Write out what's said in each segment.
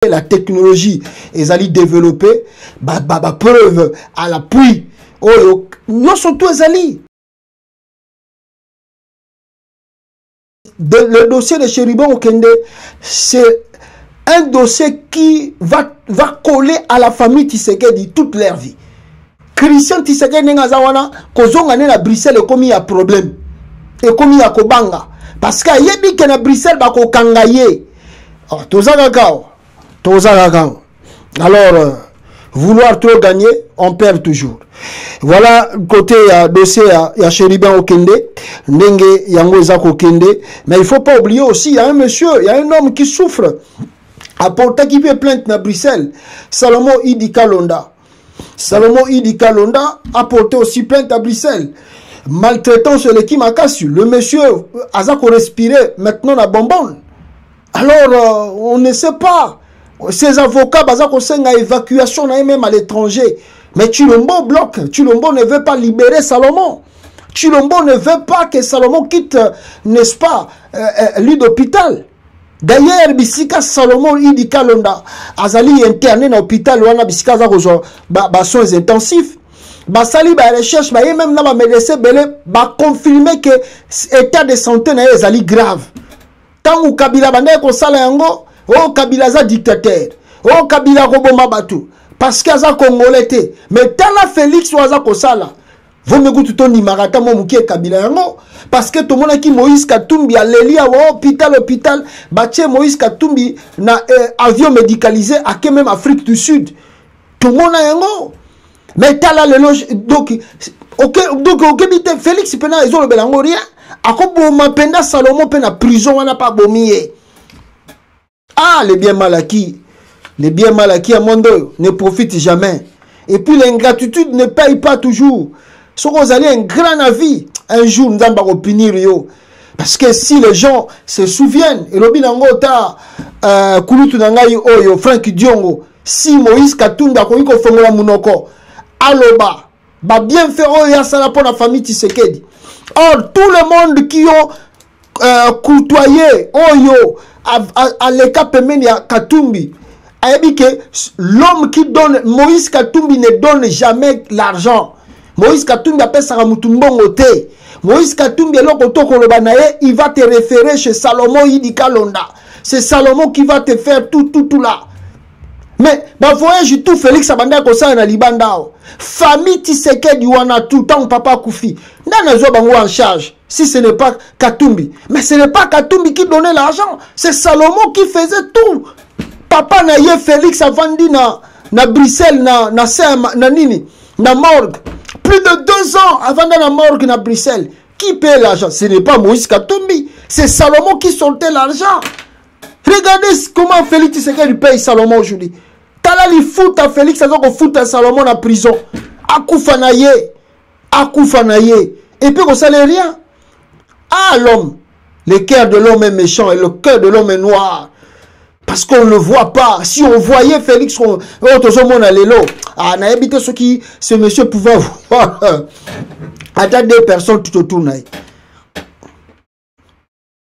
la technologie ils allaient développer preuve à l'appui non surtout ils allaient le dossier de Chéribon Okende c'est un dossier qui va coller à la famille Tshisekedi toute leur vie. Christian Tshisekedi ngazawana kozonga na Bruxelles et comme il y a problème et comme il y a kobanga parce que yebi que na Bruxelles ba ko kangaye alors vouloir trop gagner on perd toujours. Voilà côté dossier ya Chéribin Okende ndenge yango ezako kende mais il faut pas oublier aussi il y a un monsieur il y a un homme qui souffre apporter qui fait plainte na Bruxelles Salomon Idi Kalonda a porté aussi plainte à Bruxelles maltraitant sur l'équipe Makassu le monsieur azako respirer maintenant la bonbonne alors on ne sait pas ces avocats bazako senga évacuation même à l'étranger. Mais Tshilombo bloque. Tshilombo ne veut pas libérer Salomon. Tshilombo ne veut pas que Salomon quitte, n'est-ce pas, lit d'hôpital. D'ailleurs, Bisika Salomon Idi Kalonda, Azali interné dans l'hôpital, Wana Bisika Zagozo, soins intensifs. Basali ba recherche, même na ba médecin belé, ba confirmer que état de santé na Azali grave. Tant ou Kabila bande ko sala yango, oh Kabila za dictateur, oh Kabila roboma batu. Parce qu'il y a Congolais. Mais tant la Félix Waza Kosala, vous me goûtez ton Imarata, mon mouké Kabila yango. Parce que tout le monde qui Moïse Katumbi a l'éli à hôpital, bâti Moïse Katumbi na avion médicalisé à même Afrique du Sud. Tout le monde a yango. Mais tant la l'éloge, donc, Félix Pena, ils ont le belango rien. A quoi ma penda Salomon pena prison, on n'a pas bomié. Ah, les biens mal acquis. Les biens mal acquis à Mondo ne profitent jamais. Et puis l'ingratitude ne paye pas toujours. Si vous allez un grand avis, un jour, nous allons punir. Parce que si les gens se souviennent, et le binangota, Kulutu Nangayi Oyo, Frank Diongo, si Moïse Katunda, Koiko Fongola Munoko, Aloba, va bien faire Oya Sala pour la famille Tshisekedi. Or, tout le monde qui ont côtoyé Oyo, à l'écap Menia Katumbi, a dit que l'homme qui donne, Moïse Katumbi ne donne jamais l'argent. Moïse Katumbi appelle ça Ramutumbongote. Moïse Katumbi il va te référer chez Salomon Idi Kalonda. C'est Salomon qui va te faire tout là. Mais, bah, voyage tout Félix Abanda Kosa na Libanda. Famille Tshisekedi wana tout temps papa Koufi. Nana zo bango en charge. Si ce n'est pas Katumbi. Mais ce n'est pas Katumbi qui donnait l'argent. C'est Salomon qui faisait tout. Papa na ye Félix avandi na Bruxelles na nini na morgue. Plus de 2 ans avant dans la morgue na Bruxelles. Qui paye l'argent? Ce n'est pas Moïse Katumbi. C'est Salomon qui sortait l'argent. Regardez comment Félix Tshisekedi paye Salomon aujourd'hui. Tala li fout à Félix, azoko fout à Salomon en prison. Akoufa na ye. Et puis on ne rien. Ah l'homme. Le cœur de l'homme est méchant et le cœur de l'homme est noir. Parce qu'on ne le voit pas. Si on voyait Félix, ce monsieur pouvait voir. Attends 2 personnes tout autour.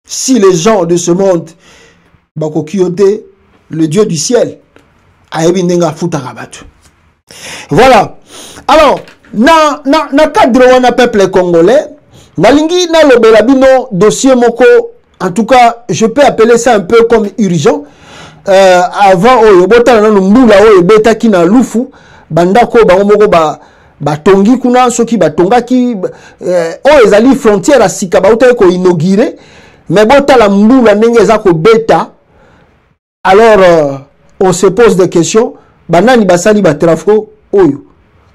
Si les gens de ce monde, le Dieu du ciel, voilà. Alors, na cadre de peuple congolais, nalingi na lobelabino dossier moko, en tout cas, je peux appeler ça un peu comme urgent. Avant bota na mbula beta ki na lufu bandako bango moko batongi kuna soki batongaki ezali frontière à sika bauta ko inaugurer mais bota la mbula ndenge za ko beta alors on se pose des questions banani basali ba trafo oyo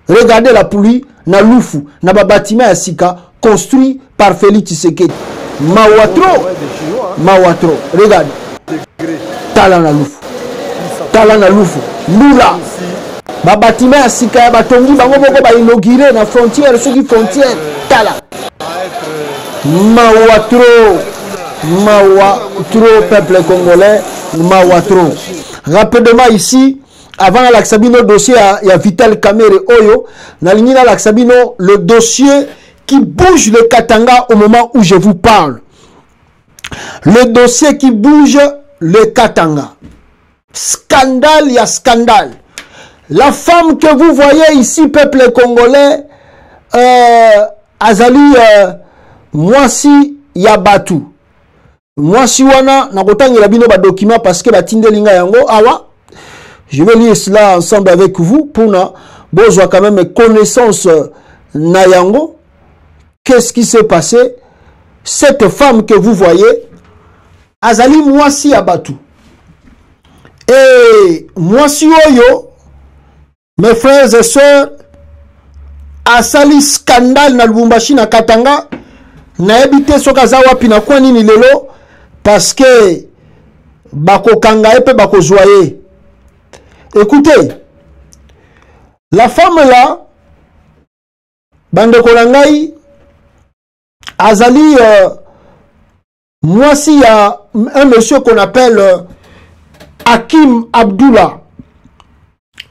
regardez la pluie na lufu na ba bâtiment à sika construit par Félix Tshisekedi Mawatro regarde Tala na lufu Lula ba bâtiment ya sika ya batongi bango moko ba inauguré na frontière soki frontière Tala Mawatro peuple congolais Mawatro. Rapidement ici avant l'axabino dossier il y a Vital Kamerhe Oyo na lingina l'axabino le dossier qui bouge le Katanga au moment où je vous parle. Le dossier qui bouge le Katanga. Scandale, il y a scandale. La femme que vous voyez ici, peuple congolais, azali mwasi ya batu. Mwasi wana nakotangela bino ba document parce que batindelinga yango awa. Je vais lire cela ensemble avec vous pour na bozwa quand même connaissance na yango. Qu'est-ce qui s'est passé? Cette femme que vous voyez, azali mwasi ya batu. Et mwasi oyo, mes frères et sœurs, asali scandale na Lubumbashi na Katanga, na ebite soka za wapi na kwa nini lelo, parce que bako kanga epe bako joye. Écoutez, la femme là, bande kolangai, azali mwasi ya un monsieur qu'on appelle Hakim Abdullah.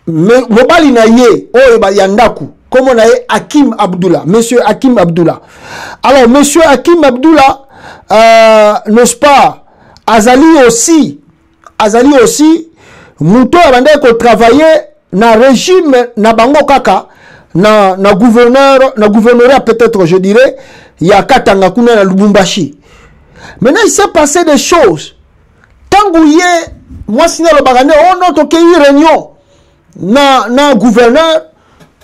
Mobali na ye, oyo yandaku. Comment on a Hakim Abdullah, monsieur Hakim Abdullah. Alors, monsieur Hakim Abdullah, n'est-ce pas, azali aussi, Mouto abandé ko travailler na régime na bango kaka, na gouverneur peut-être, je dirais, ya Katanga kuna na Lubumbashi. Maintenant, il s'est passé des choses. Tangouye, moi, si le bagane, on a toqué une réunion na gouverneur,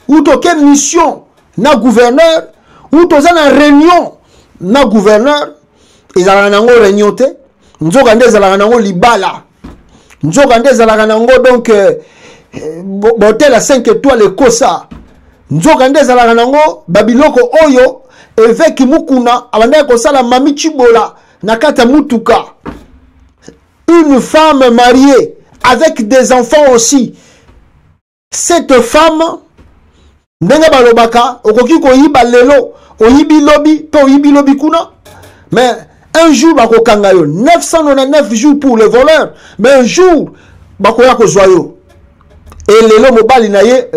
ou toqué mission na gouverneur, ou toza na réunion na gouverneur, ils ont nango réunion te, nous avons nango libala, nous avons nango donc hôtel à 5 étoiles Kosa, nous avons nango babiloko oyo, évêque mukuna, abandé kosala mami chibola, nakata mutuka. Une femme mariée avec des enfants aussi. Cette femme, ndenge balobaka, okoki ko yiba lelo, oyibi lobi, pe oyibi lobi kuna. Mais un jour bako kangayo, 999 jours pour les voleurs, mais un jour bako yako joyo. Et lelo mobali na ye,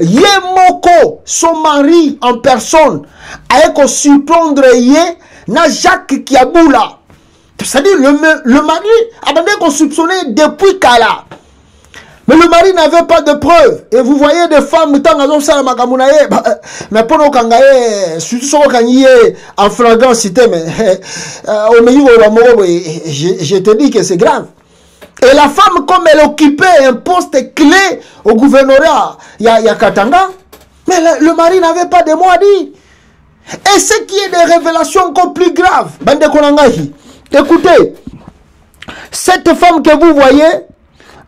moko, son mari en personne, a ko surprendre ye na Jacques Kiaboula. C'est-à-dire le mari abandonné qu'on soupçonnait depuis Kala. Mais le mari n'avait pas de preuves. Et vous voyez des femmes, mais pour nous, surtout en flagrance, mais je te dis que c'est grave. Et la femme, comme elle occupait un poste clé au gouvernorat, il y a Katanga, mais le mari n'avait pas de mot à dire. Et ce qui est des révélations encore plus graves, Bande Konangahi. Écoutez, cette femme que vous voyez,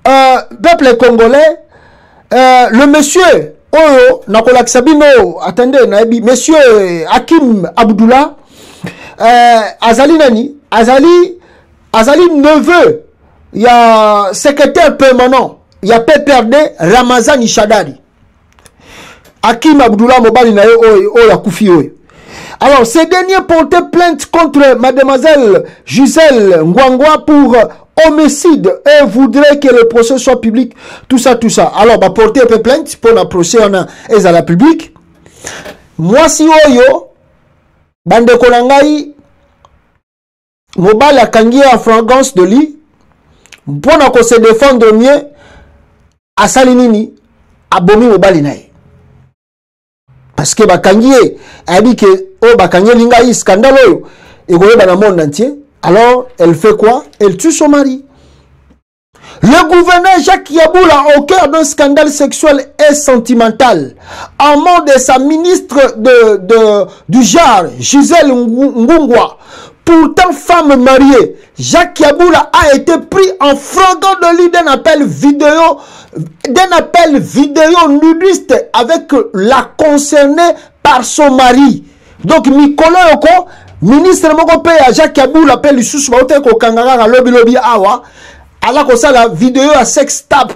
peuple congolais, le monsieur, monsieur Hakim Abdullah, Azali Nani, Azali neveu, il y a secrétaire permanent, il y a PPRD, Ramazan Ishadari. Hakim Abdullah Mobali Nae Oya Koufi Oye. Alors, ces derniers portaient plainte contre mademoiselle Gisèle Ngwangwa pour homicide et voudraient que le procès soit public. Tout ça. Alors, bah, porter un peu plainte pour le procès à la public. Moi, si oyo, bande konangai, mobile a kangié en flagrance de lit, pour se défendre mieux, à Salinini, à Bomi mobile nae. Parce que bakangié a dit que oh bakangié lingaï scandale et goye dans le monde entier. Alors elle fait quoi? Elle tue son mari. Le gouverneur Jacques Yaboula, au cœur d'un scandale sexuel et sentimental, en mort de sa ministre du genre, Gisèle Ngungwa, pourtant femme mariée, Jacques Yaboula a été pris en flagrant délit d'un appel vidéo nudiste avec la concernée par son mari. Donc, Mikolo Yoko, ministre Mokope à Jacques Yaboula appelle le sous-baote ko kangara lobby awa, ala ko la vidéo à sex tap.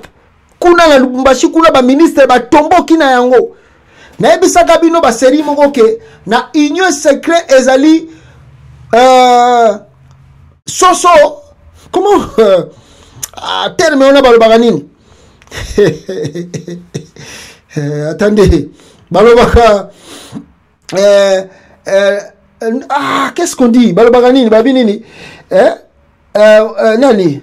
Kuna na Lubumbashi kuna ba ministre ba tombo kina yango. Na ebisa kabino ba série mokoke na union secret ezali Soso, comment terme on a balobaka nini? Attendez, balobaka qu'est-ce qu'on dit? Balobaka nini? Babi nini? Nani?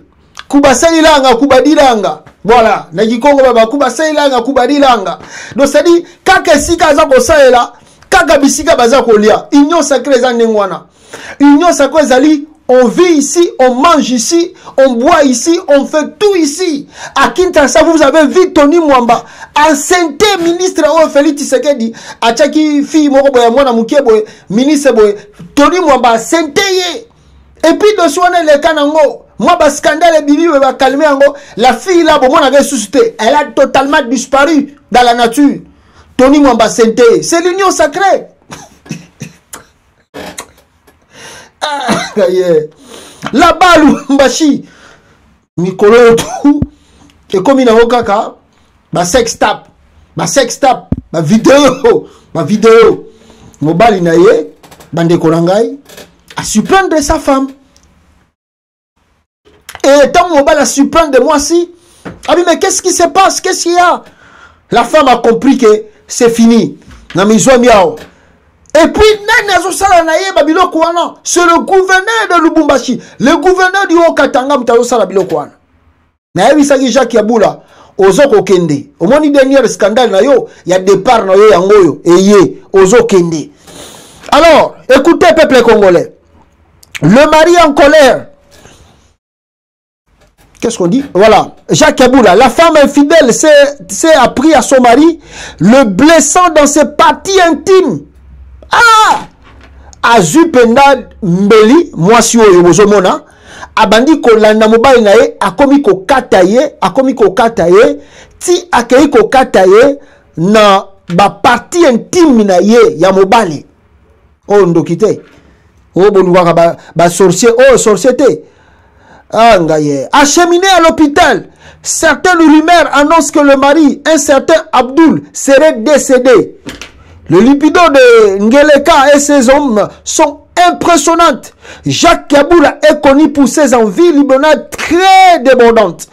Kubasali langa, kubadilanga. Voilà, na Kikongo baba kuba sailanga kuba dilanga. Donc ça dit kaka sika za ko saela, kaka bisika baza ko lia. Union sacrée za nengwana. Union sacrée zali, on vit ici, on mange ici, on boit ici, on fait tout ici. À Kinshasa, vous avez vu Tony Mwamba, ancienneté ministre Félix Tshisekedi, a chaki fille moko boya mwana mukie boye, ministre boye, Tony Mwamba ancienneté. Et puis de soigner les canango. Moi, bah, scandale, Bibi, va calmer encore. La fille là, bon, moi, avait suscité. Elle a totalement disparu dans la nature. Tony Mwamba Sente. C'est l'union sacrée. Ah, yeah. Là-bas, Mbashi. Mikolo, tout. Et comme il a au caca, ma sex tap. Ma sex tap. Ma vidéo. Ma vidéo. Mobile, il a yé. Bande Kolangai. A surprendre sa femme. Et tant Mobile a surprendre de moi si. Ah mais qu'est-ce qui se passe? Qu'est-ce qu'il y a? La femme a compris que c'est fini. Na mizo miao. Et puis, c'est le gouverneur de Lubumbashi. Le gouverneur du Haut-Katanga Mtazosala Bilokwana. Na yebi Jacques Yabula. Ozoko kende. Au moins, dernier scandale na yo. Il y a départ na yo yangoyo. Et yé. Ozoko kende. Alors, écoutez, peuple congolais. Le mari en colère. Qu'est-ce qu'on dit? Voilà. Jacques Yaboula. La femme infidèle s'est appris à son mari, le blessant dans ses parties intimes. Ah! Azu penda mbeli, moi si oyo bozomona, abandi ko landa mobile na ye, akomi ko kata ye, ti akei ko kata ye na ba partie intime na ye ya mobile. Oh ndokite. Oh boluwaka ba sorcier, oh sorcier. Acheminé à l'hôpital, certaines rumeurs annoncent que le mari, un certain Abdoul, serait décédé. Le libido de Ngeleka et ses hommes sont impressionnantes. Jacques Yaboula est connu pour ses envies libérales très débordantes.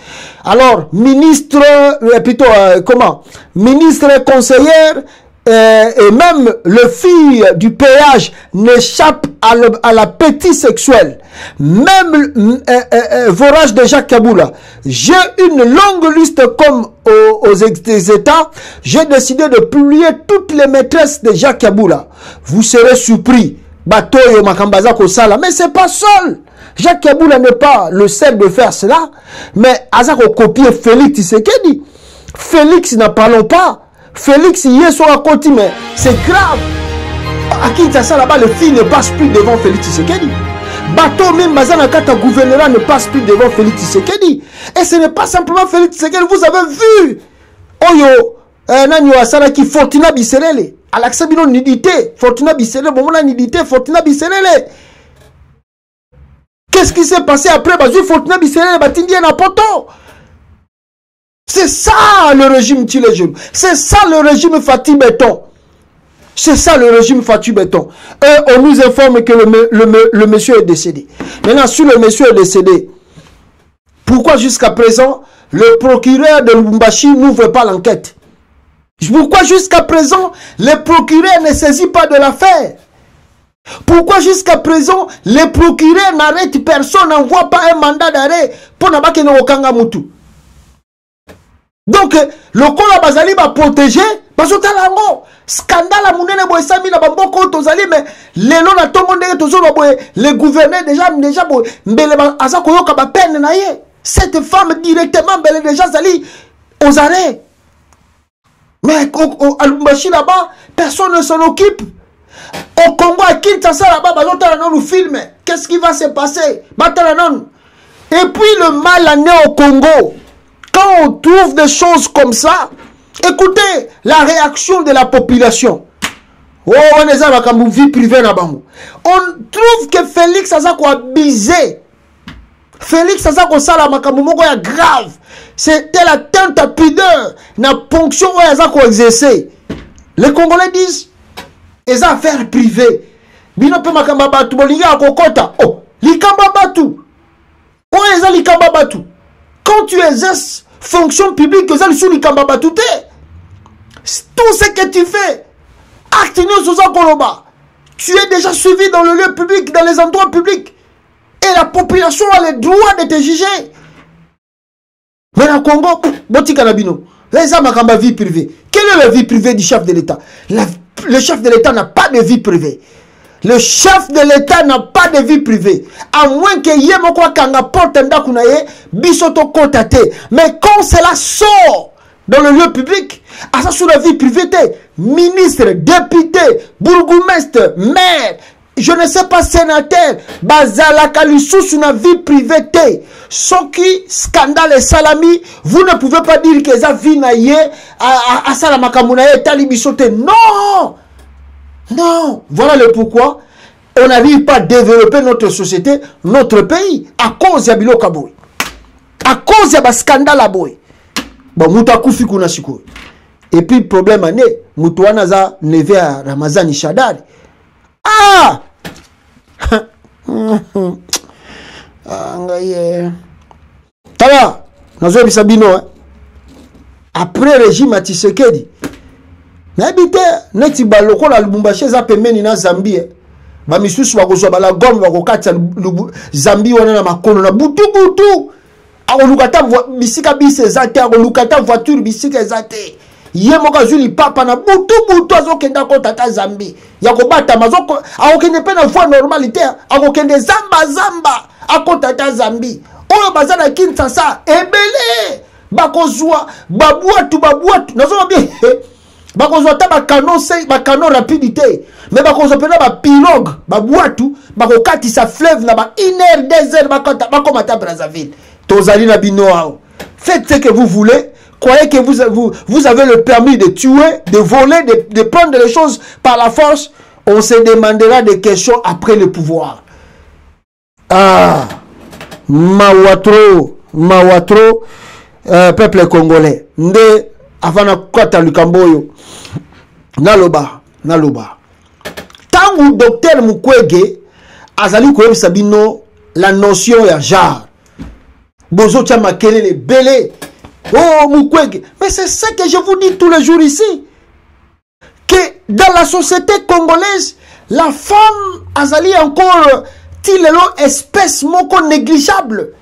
Alors, ministre conseillère, et même le fille du péage n'échappe à l'appétit sexuel. Même vorage de Jacques Yaboula. J'ai une longue liste comme aux États. J'ai décidé de publier toutes les maîtresses de Jacques Yaboula. Vous serez surpris. Batoyo Makambaza Kosala. Mais c'est pas seul. Jacques Yaboula n'est pas le seul de faire cela. Mais Azako copier Félix Tshisekedi. Félix, n'en parlons pas. Félix, hier soir à côté, mais c'est grave. À Kinshasa, là-bas, les filles ne passent plus devant Félix Tshisekedi. Bateau, même Mazana Kata gouvernement ne passe plus devant Félix Tshisekedi. Et ce n'est pas simplement Félix Tshisekedi, vous avez vu. Oyo, Nanyo Asana qui Fortuna Bisserele. À l'accès de nudité, Fortuna Bisserele, bon, la nudité, Fortuna Bisserele. Qu'est-ce qui s'est passé après? Bazou Fortuna Bisserele, Batindi en Poto. C'est ça le régime Tilejum. C'est ça le régime Fatih Béton. C'est ça le régime Fatih Béton. Et on nous informe que le monsieur est décédé. Maintenant, si le monsieur est décédé, pourquoi jusqu'à présent, le procureur de Lubumbashi n'ouvre pas l'enquête? Pourquoi jusqu'à présent, le procureur ne saisit pas de l'affaire? Pourquoi jusqu'à présent, le procureur n'arrête personne, n'envoie pas un mandat d'arrêt pour n'abaké no Okanga Mutu? Donc, le Kola Bazali va protéger, parce que scandale à Mounene Boesami na Bamboko Tozali, mais les noms à tout le monde, les gouverneurs déjà, cette femme directement, déjà Zali aux arrêts. Mais à Lumbashi là-bas, personne ne s'en occupe. Au Congo, à Kinshasa là-bas, nous filme. Qu'est-ce qui va se passer? Et puis le mal à né au Congo. Quand on trouve des choses comme ça, écoutez la réaction de la population. Oh, on est à la vie privée là-bas. On trouve que Félix Azako a abusé. Félix Azako sala makamumoko ya grave. C'était la teinte à pudeur. La ponction où Azako exercé. Les Congolais disent, les affaires privées. Bino pe makamba batu bolinga akokota. Oh, likamba batu. Oh, les a likamba batu. Quand tu exerces fonction publique, tout ce que tu fais, tu es déjà suivi dans le lieu public, dans les endroits publics. Et la population a le droit de te juger. Mais na Congo, botika na bino. Les hommes ont vie privée. Quelle est la vie privée du chef de l'État? Le chef de l'État n'a pas de vie privée. Le chef de l'État n'a pas de vie privée. À moins que yemoko kanga porte ndakunaye bisoto kontate. Mais quand cela sort dans le lieu public, à ça sur la vie privée, ministre, député, bourgmestre, maire, je ne sais pas, sénateur, bazalaka lisusu sur la vie privée. Soki scandale et salami, vous ne pouvez pas dire que ça vie na ye à salamakamunaye talibisote. Non! Non! Voilà le pourquoi on n'arrive pas à développer notre société, notre pays, à cause de Bilo Kaboui. À cause de scandale à boy. Bon, mutakufi kuna siku. Et puis, problème ane, mutuana za neve à Ramazani Shadari. Ah! Tala, nazo bisabino, après régime à Tshisekedi, n'habite, neti baloko la Lubumbashi za pemeni na Zambie. Ba misusu bakozwa bala gomme bakokatsa Zambie wana na makono na butu. Akolukata bisika bise zate, akolukata voiture bisika zate. Ye moka zuli papa na butu azokenda kota Zambie. Yakobata mazoko akokende pe na voie normalité, akokende zamba akota Zambie. Oyo bazana Kinshasa ebele bakozwa babuatu nazo bien. Bakozwa ta bakano rapidité. Mais bakozwa pena ba pirogue babuatu bakokatisa fleuve na ba 1 heure 2 heures bakomata Brazzaville. Tozali na bino. Faites ce que vous voulez. Croyez que vous avez le permis de tuer, de voler, de prendre les choses par la force. On se demandera des questions après le pouvoir. Ah, Mawatro, peuple congolais. Nde afana kwata lukamboyo. Naloba. Tangu docteur Mukwege azali koyebisa bino la notion ya genre. Bozo tia makelele belé. Oh Mukwege. Mais c'est ça que je vous dis tous les jours ici. Que dans la société congolaise, la femme azali encore tilelo espèce moko négligeable.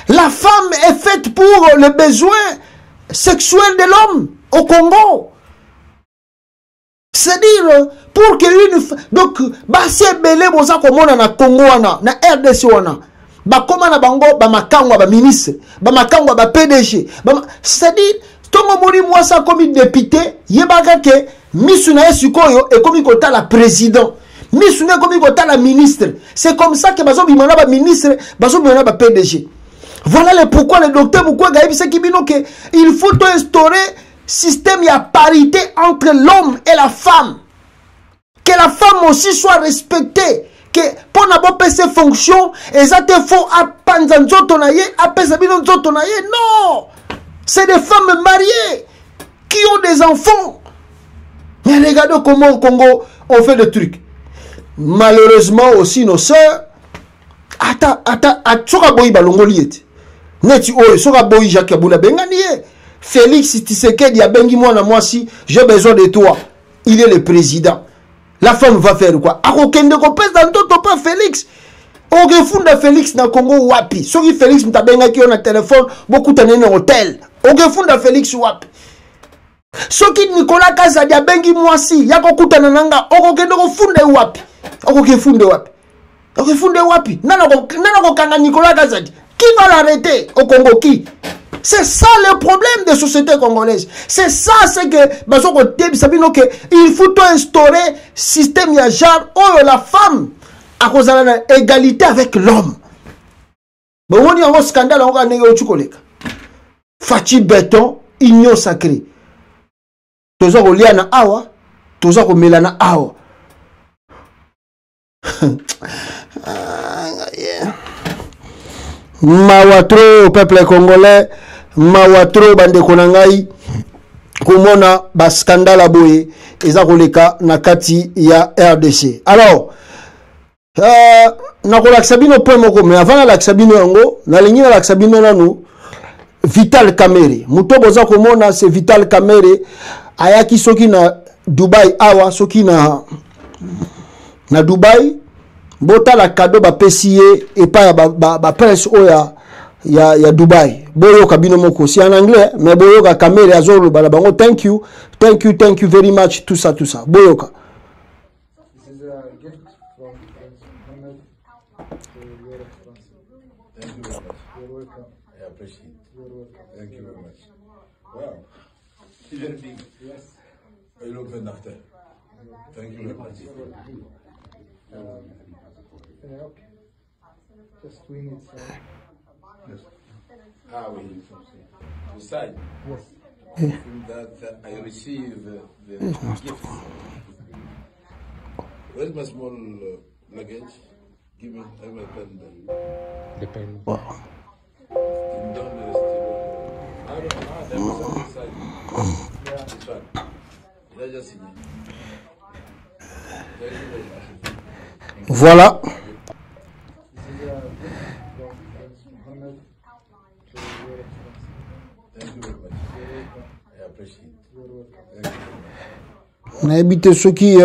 La femme est faite pour le besoin sexuel de l'homme au Congo. C'est-à-dire, pour que une... Donc, si belé boza komona na Congo wana, na RDC wana, bakoma na bango, bamakangwa, baministre, bamakangwa, PDG. C'est-à-dire, tongo mori mwasa komi député, yebaka ke, misu na yesukoyo, et komi kota la président. Misu na komi kota la ministre. C'est comme ça que bazo bimana ba ministre, bazo bimana ba PDG. Voilà le pourquoi le docteur Mukwege a dit qu'il faut instaurer système de parité entre l'homme et la femme. Que la femme aussi soit respectée. Que pour n'avoir ses fonctions, et ça te faut non! C'est des femmes mariées qui ont des enfants. Mais regardez comment au Congo on fait des trucs. Malheureusement aussi nos sœurs. Neti oyo soka boyi Jacques Kabula bengani ye Félix Tshisekedi a bengi mwana mwasi, j'ai besoin de toi, il est le président. La femme va faire quoi? Akokende ko pèse dans toto pas Félix. Ogefunda Félix na Congo wapi? Soki Félix mtabenga ki na téléphone beaucoup tanene hôtel. Ogefunda Félix wapi? Soki Nicolas Kazadi a bengi mwasi yako kutana nanga okokende ko funda wapi? Okokefunde wapi? Okofunde wapi? Nana ko kanga Nicolas Kazadi. Qui va l'arrêter au Congo? Qui? C'est ça le problème des sociétés congolaises. C'est ça, c'est que il faut instaurer système ya genre où la femme a cause de l'égalité avec l'homme. Mais on y a un scandale, on a un scandale. Fati béton, union sacrée. Toza ko liana awa, toza ko melana awa. Mawatro peuple congolais, mawatro bande konangai kumona ba scandale boye eza koleka na kati ya RDC. Alors na kolakisa bino point moko mais avant la sabino yango na lingi na la sabino nanu Vital Kamerhe muto boza komona c'est Vital Kamerhe ayaki soki na Dubai awa soki na Dubai bota la cadeau ba pesiye et pas ba prince oya ya Dubai. Boyo kabino moko si en anglais mais boyo ka kamera azolo bala bango thank you very much tout ça boyo ka. This is a gift from Prince Mohammed to your Excellency. Thank you very much. You're welcome. I appreciate it. You're welcome. Thank you very much. Wow. It's very big. Yes. I look good after. Thank you very much. Okay. Just we need some. Yes. We decide Yes. that I receive the gift. Where's my small luggage? Give me, I will pen them. The pen. Wow. Down the I don't know. There was something inside. Yeah. This one. Did I just see it? Thank you very much. Voilà. This is a gift from Prince Mohammed to your Excellency. Thank you very much. You're welcome. I appreciate it. You're welcome. Thank you very much. On a habité ceux qui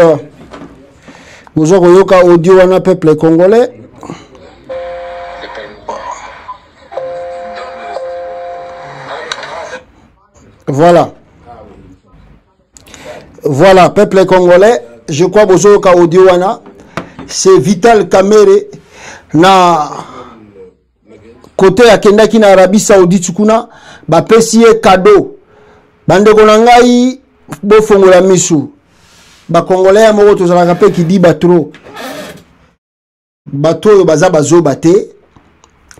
vous ont yoka audio wana peuple congolais. Voilà. Voilà, peuple congolais. Je crois que vous avez audio wana. C'est Vital Kamerhe na côté ya kendaki na Arabie Saoudite kuna ba pesiye cadeau. Bande konangai bo fongola misu. Ba congolais moko tozalaka pe ki di batro. Bato yo baza bazo bate.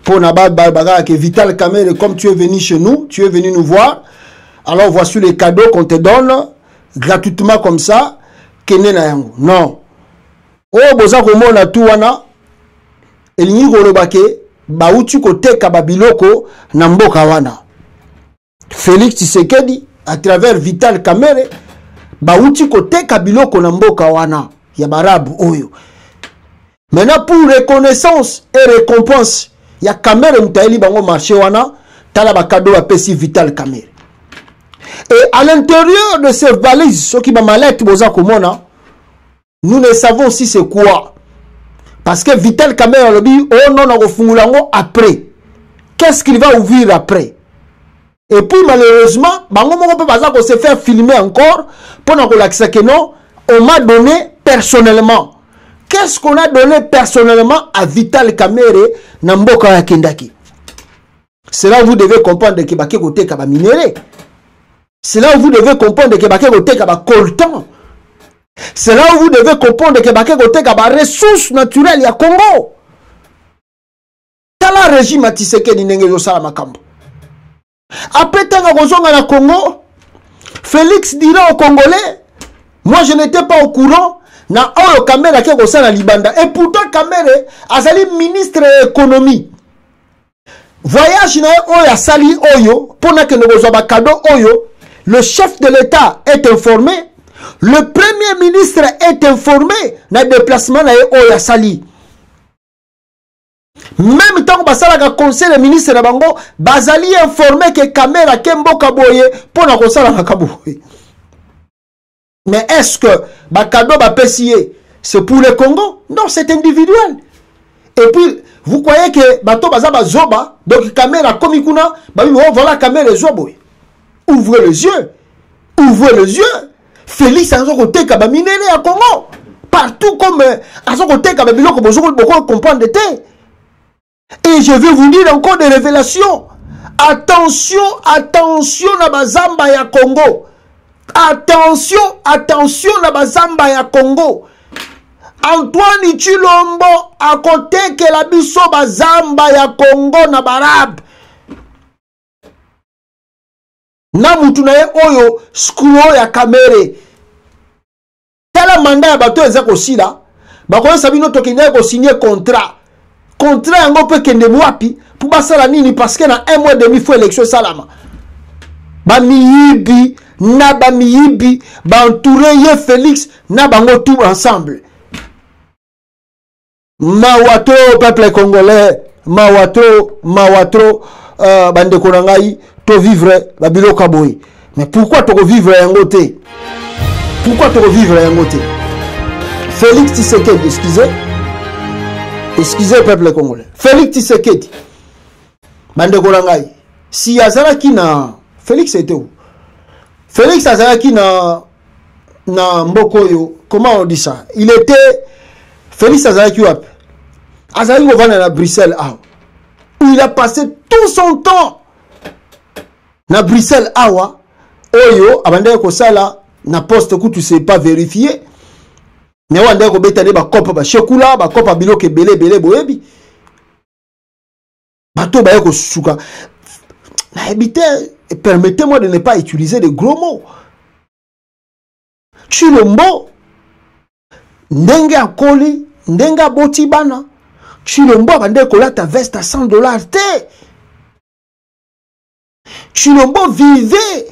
Pour na ba que Vital Kamerhe, comme tu es venu chez nous, tu es venu nous voir. Alors voici les cadeaux qu'on te donne gratuitement comme ça. Kene na yango. Non. Oh boza komona tu wana elingi kolobake bauti koteka babiloko na mboka wana. Félix Tshisekedi à travers Vital Kamerhe bauti koteka biloko na mboka wana ya barabu oyo. Maintenant pour reconnaissance et récompense ya Kamerhe mutaeli bango marché wana tala ba cadeau a pesi Vital Kamerhe. Et à l'intérieur de ces valises, ce qui m'a malette boza komona, nous ne savons si c'est quoi. Parce que Vital Kamerhe a dit, oh non, on après. Qu'est-ce qu'il va ouvrir après? Et puis malheureusement, on se faire filmer encore pour nous dire que non, on m'a donné personnellement. Qu'est-ce qu'on a donné personnellement à Vital Kamerhe Namboka ya Kendaki? C'est là où vous devez comprendre que Baké Kote Kaba minéré. C'est là où vous devez comprendre que Baké Kote Kaba coltan. C'est là où vous devez comprendre que Baké Kote Kaba ressources naturelles ya Congo. Tala régime à Tshisekedi Nengezo Salamakambo. Après Tanga Kozonga na Congo, Félix dira aux Congolais, moi je n'étais pas au courant. Na oyo Kamerhe ke kosala libanda. Et pourtant Kamerhe azali ministre de l'économie. Voyage na oyo asali oyo pona ke nokozwa ba cadeau oyo, le chef de l'État est informé, le premier ministre est informé na déplacement na oyo asali. Même tant que basala ka conseil de ministre na bango bazali informé que Kamerhe ke mboka boye pona kosala na kaboye. Mais est-ce que Bakado Bapessier, c'est pour le Congo? Non, c'est individuel. Et puis, vous croyez que Bato Bazaba Zoba, donc Kamerhe Komikuna, voilà Kamerhe Zobo. Ouvrez les yeux. Ouvrez les yeux. Félix Anzokote Kaba minéré à Congo. Partout comme Anzokote Kaba Biloko, beaucoup comprendre de thé. Et je vais vous dire encore des révélations. Attention, attention à Bazamba ya Congo. Attention, attention na bazamba ya Congo. Antoine Chilombo à côté que la biso bazamba ya Congo na barab. Na mutu na ye oyo skruo ya Kamerhe. Tala manda ya bato eza kosila. Bakoyo sabino tokende ko signer contrat. Contrat yango pe kende mwapi pour basala nini parce que na 1 mois et demi faut élection salama. Ba miyibi Naba miyibi, ba entouré ye Félix, nabango tout ensemble. Mawato, peuple congolais, mawato, bande konangai, to vivre, babilo kaboy. Mais pourquoi to vivre yangote? Pourquoi to vivre yangote? Félix Tshisekedi, excusez. Excusez peuple congolais. Félix Tshisekedi. Bande Kolangai. Si Azaraki na Félix était où? Félix Azaraki na Mbokoyo. Comment on dit ça? Il était Félix Azaraki Wap. Azaraki Wovana à Bruxelles. Où il a passé tout son temps. Na Bruxelles Awa. Oyo. Abande Kosala. Na poste que tu sais pas vérifier. Mais on a betane ba kopa ba shekula ba kopa biloke belé boyebi bato ba yako suka na permettez-moi de ne pas utiliser de gros mots. Chilombo ndenge akoli ndenge aboti bana Chilombo bande kolata veste à $100 te. Chilombo vivait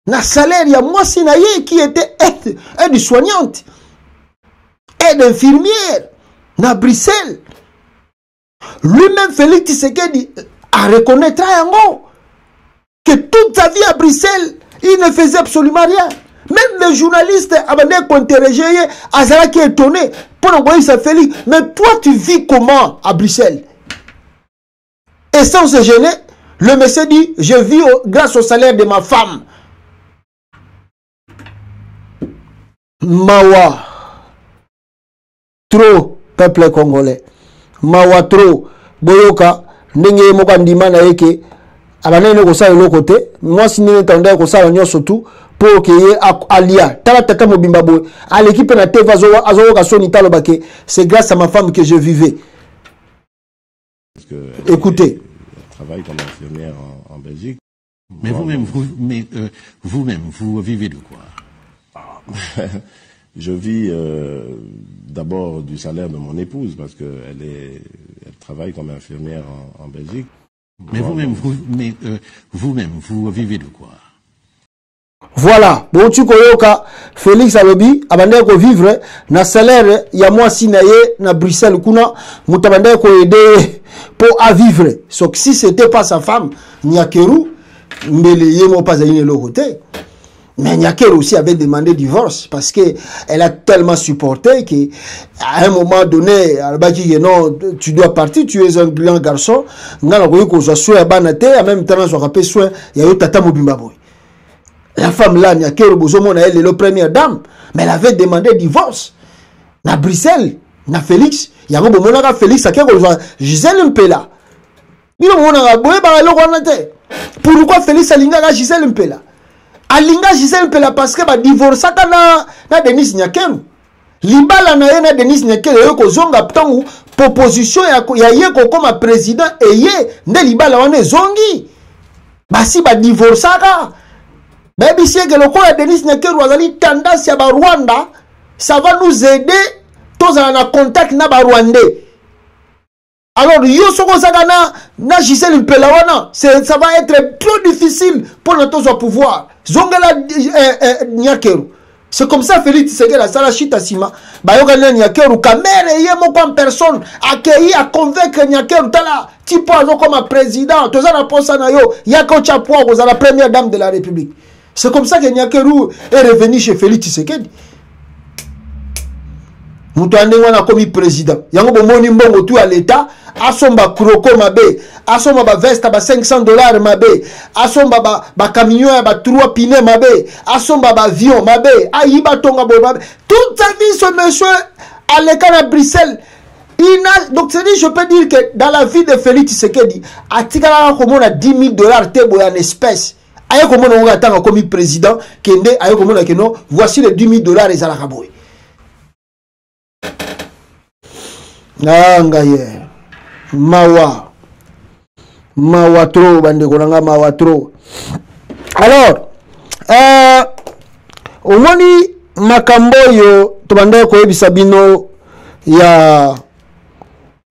na salaire ya mwasi na ye qui était aide-soignante. Aide infirmière na Bruxelles. Lui-même, Félix Tshisekedi, a reconnaître que toute sa vie à Bruxelles, il ne faisait absolument rien. Même les journalistes avaient interrogé, Azara qui est étonné pour envoyer ça Félix. Mais toi, tu vis comment à Bruxelles? Et sans se gêner, le monsieur dit, je vis grâce au salaire de ma femme. Mawa. Trop, peuple congolais. Mawa trop. Boyoka, ndenge moka ndima na yeke. Abanene ko sa lo côté. Moi si nene tanda ko sa nyo surtout pour que ye alia. Tala tata mobimba boy. À l'équipe na TV azo ka soni talo bake. C'est grâce à ma femme que je vivais. Écoutez. Elle travaille comme infirmière en Belgique. Mais vous-même, vous vivez de quoi? Je vis d'abord du salaire de mon épouse parce qu'elle elle travaille comme infirmière en Belgique. Mais vous-même, vous vivez de quoi? Voilà. Bon, tu koyoka Félix Alobi abande ko vivre na salaire ya mwasi na ye na Bruxelles kuna mutabande ko aider pour à vivre. Donc si c'était pas sa femme, Nyakeru mbele yemo pas aine le côté. Mais Nyakeru aussi avait demandé divorce parce que elle a tellement supporté qu'à un moment donné, elle a dit non, tu dois partir, tu es un grand garçon. Ngala ko ko soin banate, en même temps so rappelle soin, il y a eu tata mobimba boy. La femme là, Nyakeru bozomona elle est la première dame, mais elle avait demandé divorce. Na Bruxelles, na Félix, il y a un moment Félix a quelque chose, Gisèle Mpela. Bino mona boye ba lo kwana te. Pourquoi Félix alinga Gisèle Mpela? Alinga Gisèle Mpela parce que ba divorça na Denis Nyakeru. Libala na ye na Denis Nyakeru yo ko zonga tangu proposition ya ye ko comme président et ye nde libala wana zongi. Basi ba divorça ka. Baby si que le quoi Denis Nyakeru azali tendance ya ba Rwanda, ça va nous aider tous en contact na ba Rwandais. Alors, yo soko sagana na Gisèle Mpela wana, ça va être trop difficile pour notre pouvoir. Zongela Nyakeru. C'est comme ça Félix Tshisekedi la sala chita sima. Ba yoga Nyakeru kamere ye moko en personne accueilli à convaincre Nyakeru tala tipo azo comme président. Toza na posa na yo yako chapwa ko la première dame de la République. C'est comme ça que Nyakeru est revenu chez Félix Tshisekedi. Mutu ande wana komi président. Yango bomoni mbongo tu à l'état, asomba kroko mabe, asomba ba veste ba $500 mabe, asomba ba camion ba 3 pneus mabe, asomba ba avion mabe, ayiba tonga bo mabe. Toute sa vie ce monsieur à l'écart à Bruxelles. Donc c'est dit je peux dire que dans la vie de Félix Tshisekedi, atikala komona $10,000 tebo en espèces. Ayo komona on attend comme président kende ayo komona que non, voici les $10,000 et ala kaboy. Nangaye mawa trop bande kolanga mawa trop. Alors omoni makambo yo to bande ko yebisa bino ya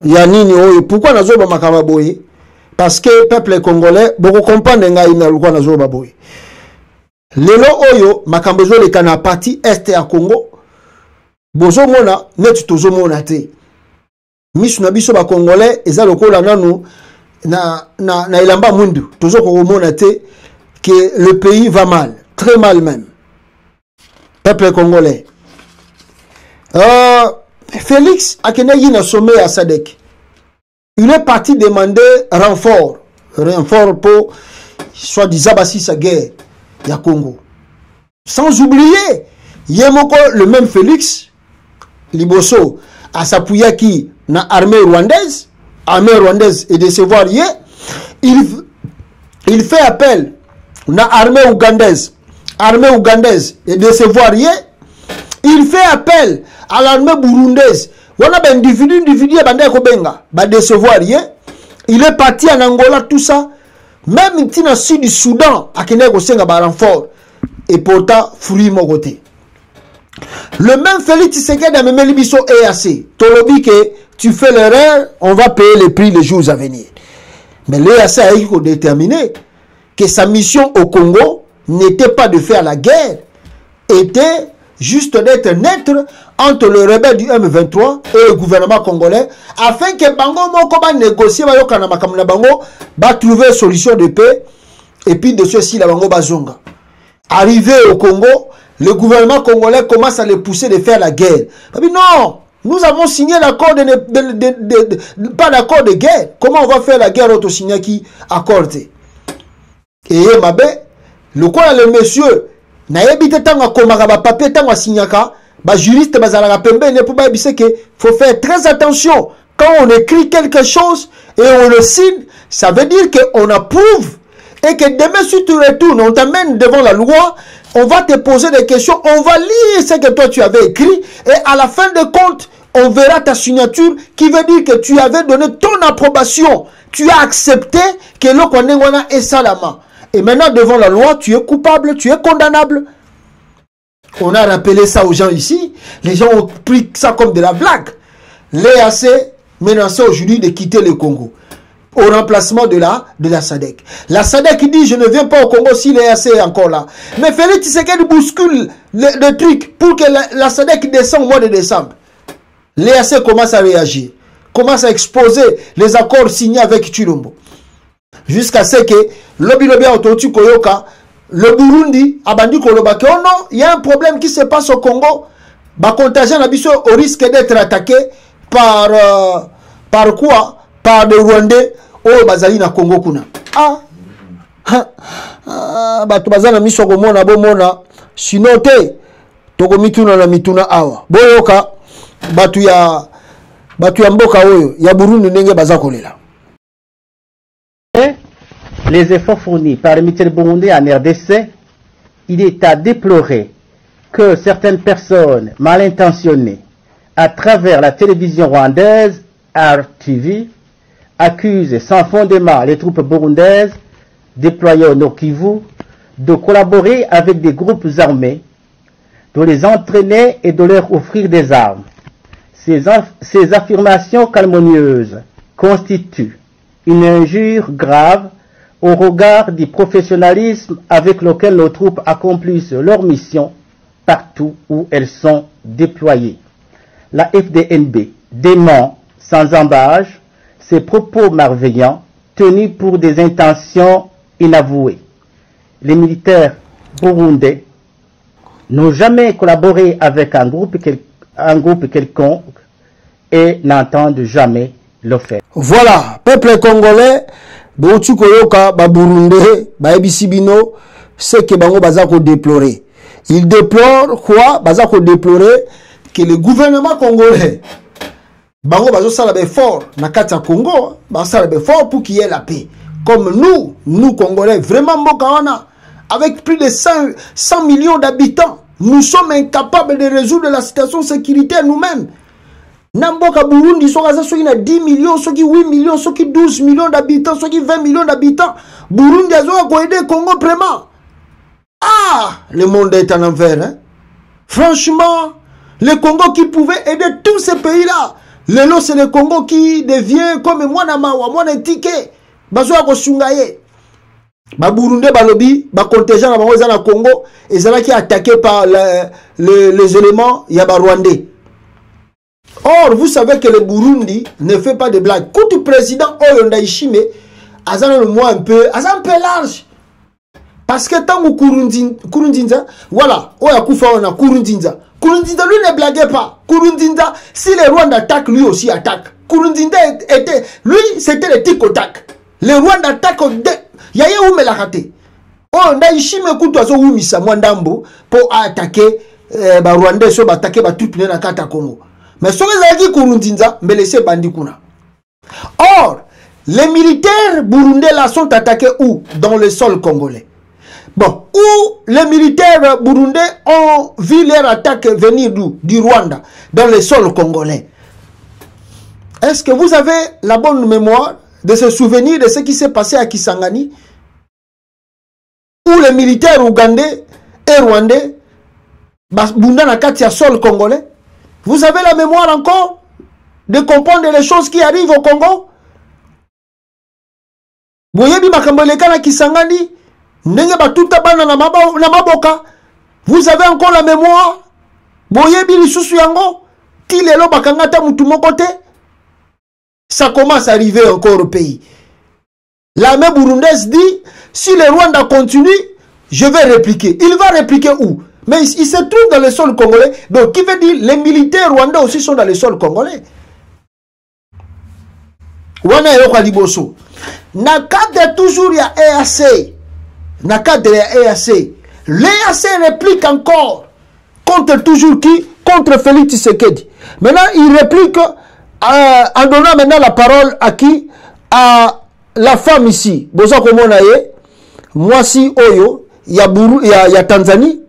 nini oyo pourquoi nazoba makambo boye parce que peuple congolais boko comprendre ngai na lukwa nazoba boye lelo oyo makambo zo le kana partie est ya Congo bozo mona net tozo mona te. Misu na biso ba congolais eza lokola nanu na ilamba mundu tozo ko mona te que le pays va mal, très mal même. Peuple congolais. Félix Akenegi n'a sommet à Sadek. Il est parti demander renfort pour soi-disant sa guerre ya Congo. Sans oublier, Yemoko, le même Félix Liboso, a s'appuyer qui na armée rwandaise et de décevoir il fait appel na armée ougandaise et de décevoir il fait appel à l'armée burundaise. Voilà ben individu bande ko benga ba décevoir il est parti en Angola tout ça même tina sud du Soudan akene ko senga ba renfort et pourtant fruit mon côté. Le même Félix Tshisekedi a même libiso EAC. Tolobi que tu fais l'erreur, on va payer les prix les jours à venir. Mais l'EAC a déterminé que sa mission au Congo n'était pas de faire la guerre, était juste d'être neutre entre le rebelle du M23 et le gouvernement congolais, afin que Bango Moko va négocier, va trouver une solution de paix, et puis de ceci, la Bango Bazonga. Arrivé au Congo, le gouvernement congolais commence à les pousser de faire la guerre. Mais non, nous avons signé l'accord pas d'accord de guerre. Comment on va faire la guerre auto signé qui accordé? Et le quoi le monsieur n'a habité tant à komaka ba papier tant à signaka, ba juriste bazala pembe ne peut pas dire que faut faire très attention quand on écrit quelque chose et on le signe, ça veut dire qu'on approuve et que demain si tu retournes, on t'amène devant la loi. On va te poser des questions, on va lire ce que toi tu avais écrit et à la fin de compte, on verra ta signature qui veut dire que tu avais donné ton approbation. Tu as accepté que l'Okwanengwana est salama. Et maintenant, devant la loi, tu es coupable, tu es condamnable. On a rappelé ça aux gens ici. Les gens ont pris ça comme de la blague. L'EAC menaçait aujourd'hui de quitter le Congo au remplacement de la SADC. La SADC dit je ne viens pas au Congo si l'EAC est encore là. Mais Félix Tshisekedi bouscule le truc pour que la SADC descende au mois de décembre. L'EAC commence à réagir, commence à exposer les accords signés avec Chilombo. Jusqu'à ce que Lobi Autotu Koyoka, le Burundi, Abandi Koloba, que oh non, il y a un problème qui se passe au Congo. Contagion Nabiso au risque d'être attaqué par quoi? Par des Rwandais au Bazali na Congo kuna. Batu bazana miso ko mona bo mona sinote toko mituna na mituna awa. Boyoka batu ya mboka oyo ya Burundi ndenge bazakolela. Les efforts fournis par les militaires burundais en RDC, il est à déplorer que certaines personnes mal intentionnées à travers la télévision rwandaise RTV accuse sans fondement les troupes burundaises déployées au Nord Kivu de collaborer avec des groupes armés, de les entraîner et de leur offrir des armes. Ces affirmations calomnieuses constituent une injure grave au regard du professionnalisme avec lequel nos troupes accomplissent leur mission partout où elles sont déployées. La FDNB dément sans embâche ces propos malveillants tenus pour des intentions inavouées. Les militaires burundais n'ont jamais collaboré avec un groupe quelconque et n'entendent jamais le faire. Voilà, peuple congolais, Boutu Koyoka, Burundais, Ebisibino, c'est que Bango Bazako déplorer. Il déplore quoi? Bazako déplorer que le gouvernement congolais Bango bazo salabe fort na kata Congo, ba salabe fort pour qu'il y ait la paix. Comme nous Congolais, vraiment Mokawana, avec plus de 100 millions d'habitants, nous sommes incapables de résoudre la situation sécuritaire nous-mêmes. Namboka Burundi, soit 10 millions, soit 8 millions, soit 12 millions d'habitants, soit 20 millions d'habitants. Burundi a aider le Congo vraiment. Le monde est en envers. Hein? Franchement, le Congo qui pouvait aider tous ces pays-là. Le lot, c'est le Congo qui devient comme moi, moi, un ticket. Bazo ko sungaye. Ba Burundi balobi, ba contingent na bango na Congo, et ça qui est attaqué par les éléments yaba rwandais. Or, vous savez que le Burundi ne fait pas de blagues. Quand le président Oyonda Ishime, azan le moins un peu large. Parce que tant que Kurundinza, voilà, Oya Kufa on a Kurundinza Nkurunziza, lui, ne blaguait pas. Nkurunziza, si le Rwanda attaque, lui aussi attaque. Nkurunziza était, lui, c'était le tic au tac. Le Rwanda attaque, yaya où me l'a raté. Oh, ndaishime kutu aso wumisa mwandambo pour attaquer ba Rwandais so attaquer ba tout na kata Congo. Mais so ezaki Nkurunziza mbelese bandi kuna. Or, les militaires burundais là sont attaqués où? Dans le sol congolais. Bon, où les militaires burundais ont vu leur attaque venir du Rwanda, dans le sol congolais. Est-ce que vous avez la bonne mémoire de se souvenir de ce qui s'est passé à Kisangani, où les militaires ougandais et rwandais bunda na kati ya sol congolais? Vous avez la mémoire encore de comprendre les choses qui arrivent au Congo? Boyebi makamboleka na Kisangani, ndenge batuta bana na maboka. Vous avez encore la mémoire? Boyebi lisusu yango, ti lelo bakangata mutu moko te. Ça commence à arriver encore au pays. L'armée burundaise dit, si le Rwanda continue, je vais répliquer. Il va répliquer où? Mais il se trouve dans le sol congolais. Donc, qui veut dire, les militaires rwandais aussi sont dans le sol congolais. Wana yoko liboso. Na cadre toujours ya EAC. Na cadre ya EAC. L'EAC réplique encore. Contre toujours qui? Contre Félix Tshisekedi. Maintenant, il réplique en donnant maintenant la parole à qui? À la femme ici. Boza komona ye. Mwasi Oyo. Ya Tanzanie.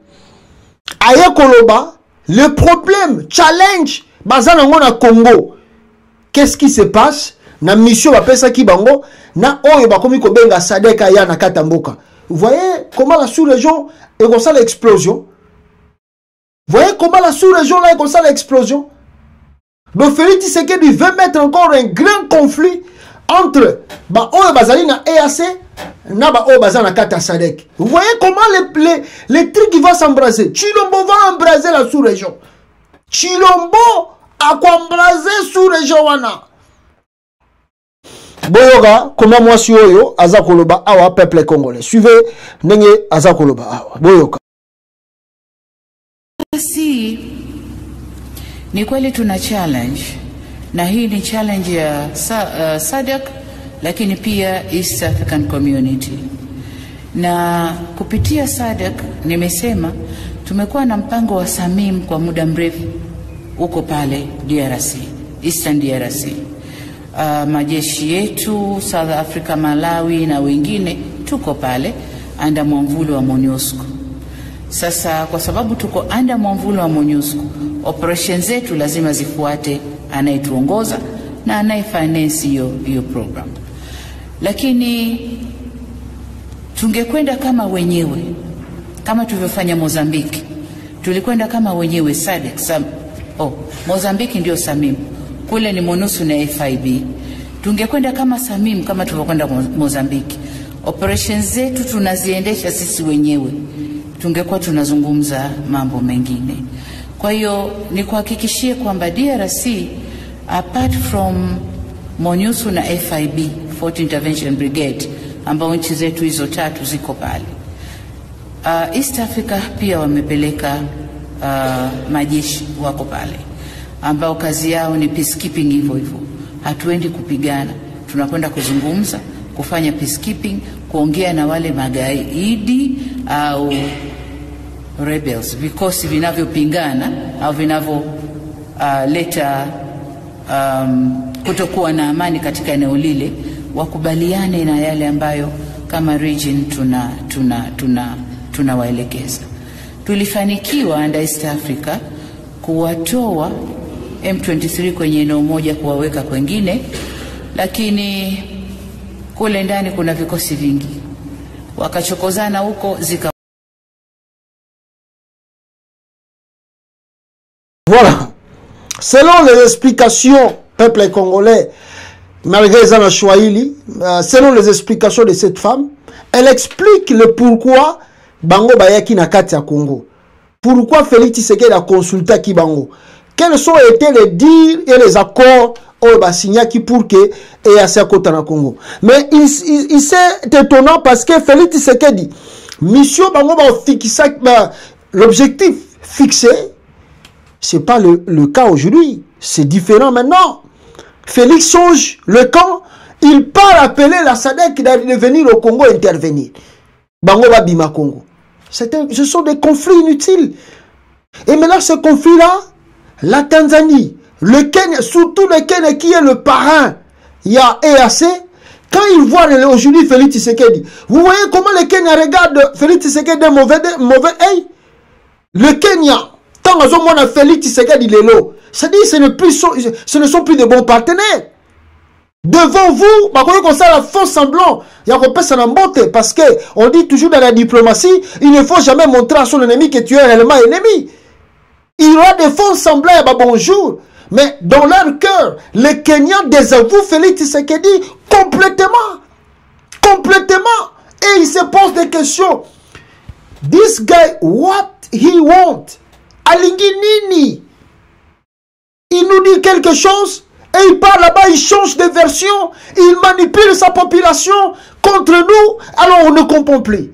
Aye Koloba. Le problème, challenge. Bazana ngona Congo. Qu'est-ce qui se passe? Na mission bapesa ki bango. Na Oyo bakomi kobenga Sadeka ya na Katamboka. Vous voyez comment la sous-région est comme ça l'explosion? Vous voyez comment la sous-région là est comme ça l'explosion? Donc Félix Tshisekedi veut mettre encore un grand conflit entre Oyo Bazali na EAC na Oyo Bazali na Kata Sadek. Vous voyez comment les trucs vont s'embraser. Chilombo va embraser la sous-région. Chilombo a quoi embraser sous-région wana. Boyoga, comment moi si Oyo Azakoloba awa peuple congolais. Suivez nenge Azakoloba awa. Boyoga. Si ni kweli tuna challenge, na hii ni challenge ya SADC, lakini pia East African Community. Na kupitia SADC nimesema tumekuwa na mpango wa Samim kwa muda mrefu uko pale DRC, Eastern DRC. Majeshi yetu South Africa, Malawi na wengine tuko pale under mwamvuli wa MONUSCO. Sasa kwa sababu tuko under mwamvuli wa MONUSCO, operations zetu lazima zifuate anayetuongoza na anayefinance hiyo program. Lakini tungekwenda kama wenyewe, kama tulivyofanya Mozambique. Tulikwenda kama wenyewe SADC. Mozambique ndio Samim. Kule ni MONUSCO na FIB. Tungekwenda kama Samim kama tulivyokwenda Mozambique. Operations zetu tunaziendesha sisi wenyewe. Tungekuwa tunazungumza mambo mengine. Kwa hiyo ni kuhakikishie kwamba DRC apart from MONUSCO na FIB, Fort Intervention Brigade, ambao nchi zetu hizo tatu ziko pale. East Africa pia wamepeleka majeshi wako pale, ambao kazi yao ni peacekeeping hivyo hivyo. Hatuendi kupigana, tunakwenda kuzungumza, kufanya peacekeeping, kuongea na wale magaidi au rebels, vikosi vinavyopingana au leta kutokuwa na amani katika eneo lile, wakubaliane na yale ambayo kama region tunawaelekeza. Tulifanikiwa under East Africa kuwatoa M23 kwenye eneo moja kuwaweka kwengine, lakini kule ndani kuna vikosi vingi, wakachokozana huko zika. Voilà. Selon les explications, peuple congolais, malgré Zana Chouaili, selon les explications de cette femme, elle explique le pourquoi Bango Bayaki na kati ya Congo. Pourquoi Félix Tshisekedi a consulté Kibango. Quels sont été les dires et les accords au Basignaki pour que EAC côté na Congo. Mais il c'est étonnant parce que Félix Tshisekedi mission Bango ba fixé l'objectif fixé Ce n'est pas le cas aujourd'hui. C'est différent maintenant. Félix change le camp. Il part appeler la SADC de venir au Congo intervenir. Bango Babima Congo. Ce sont des conflits inutiles. Et maintenant, ce conflit-là, la Tanzanie, le Kenya, surtout le Kenya qui est le parrain, il y a EAC, quand ils voient aujourd'hui Félix Tshisekedi, vous voyez comment le Kenya regarde Félix Tshisekedi d'un mauvais œil. Le Kenya, tant que on a Félix Tshisekedi Lelo, c'est-à-dire ce ne sont plus de bons partenaires. Devant vous, comme ça, la fausse semblant, il y a parce qu'on dit toujours dans la diplomatie, il ne faut jamais montrer à son ennemi que tu es réellement ennemi. Il y aura des faux semblants, bonjour. Mais dans leur cœur, les Kenyans désavouent Félix Tshisekedi complètement. Complètement. Et ils se posent des questions. This guy, what he want? Alingi Nini. Il nous dit quelque chose et il part là-bas, il change de version, il manipule sa population contre nous, alors on ne comprend plus.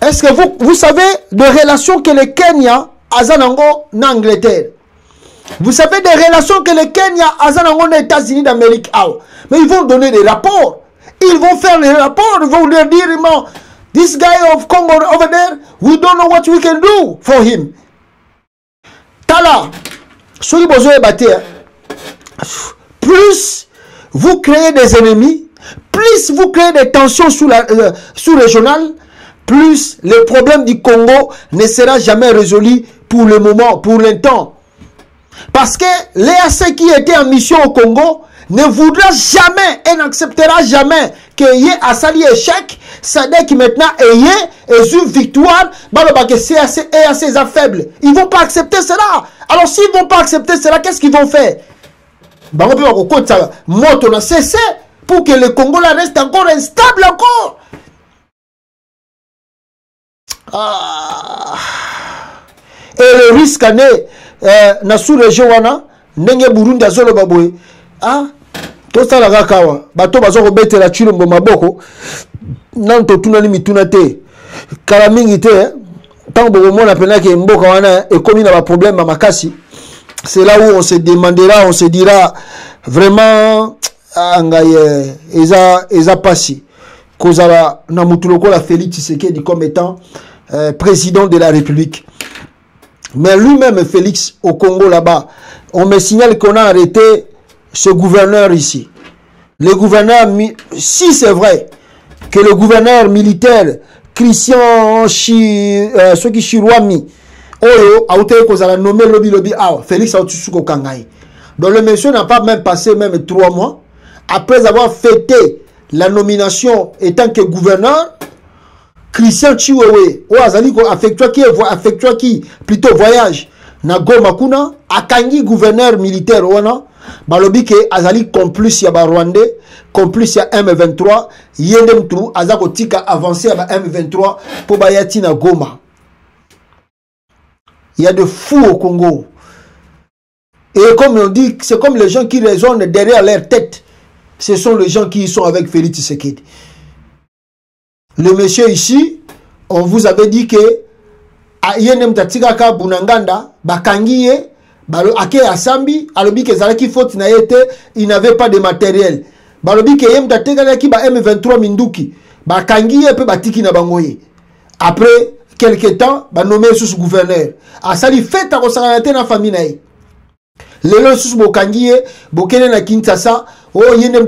Est-ce que vous savez des relations que les Kenyans Azanango en Angleterre? Vous savez des relations que les Kenya Azanango aux États-Unis d'Amérique. Mais ils vont donner des rapports. Ils vont faire les rapports. Ils vont leur dire, this guy of Congo over there, we don't know what we can do for him. Tala, soyez besoin de battre. Plus vous créez des ennemis, plus vous créez des tensions sous-régionales, plus le problème du Congo ne sera jamais résolu pour le moment, pour l'instant. Parce que l'EAC qui était en mission au Congo ne voudra jamais et n'acceptera jamais qu'il y ait un sali échec, SADC maintenant ait une victoire, c'est assez faible. Ils ne vont pas accepter cela. Alors s'ils ne vont pas accepter cela, qu'est-ce qu'ils vont faire? On a cessé pour que le Congo là reste encore instable encore. Et le risque na sous-région wana ndenge Burundi azolo baboye to sala kakawa bato bazoko betela chilombo maboko nanto tunani mituna te kala mingi te tant que mona pena ke mboka wana ekomi na ba problème makasi. C'est là où on se demandera, on se dira vraiment ngaye eza pasi kozala na mutuloko la Félix Tshisekedi comme étant président de la République. Mais lui-même, Félix, au Congo là-bas, on me signale qu'on a arrêté ce gouverneur ici. Le gouverneur, si c'est vrai que le gouverneur militaire Christian Soki Chirwami, Oyo, a été nommé Lobi, Félix Aoutusuko Kangai. Donc le monsieur n'a pas même passé même 3 mois après avoir fêté la nomination étant que gouverneur. Christian Chiwewe, affectua qui plutôt voyage na Goma kuna akangi gouverneur militaire wana balobi ke azali complice ya ba Rwandais, complice ya M23, yende mtu azako tika avancer ba M23 pour bayati na Goma. Il y a de fous au Congo. Et comme on dit, c'est comme les gens qui raisonnent derrière leur tête. Ce sont les gens qui sont avec Félix Tshisekedi. Le monsieur ici, on vous avait dit que Yenem Tatikaka Bunanganda, Bakangiye, Ake Asambi, Alobi ke Zalaki faute na yete, il n'avait pas de matériel. Balobi ke Yem Tatikaka ki ba M23 Minduki, Bakangiye pe Batiki na Bangoye. Après quelques temps, ba nommé sous gouverneur. Asali fait à Rosaranate na famille nae. Lelo sous Bokangiye, Bokene na Kinshasa, oh Yenem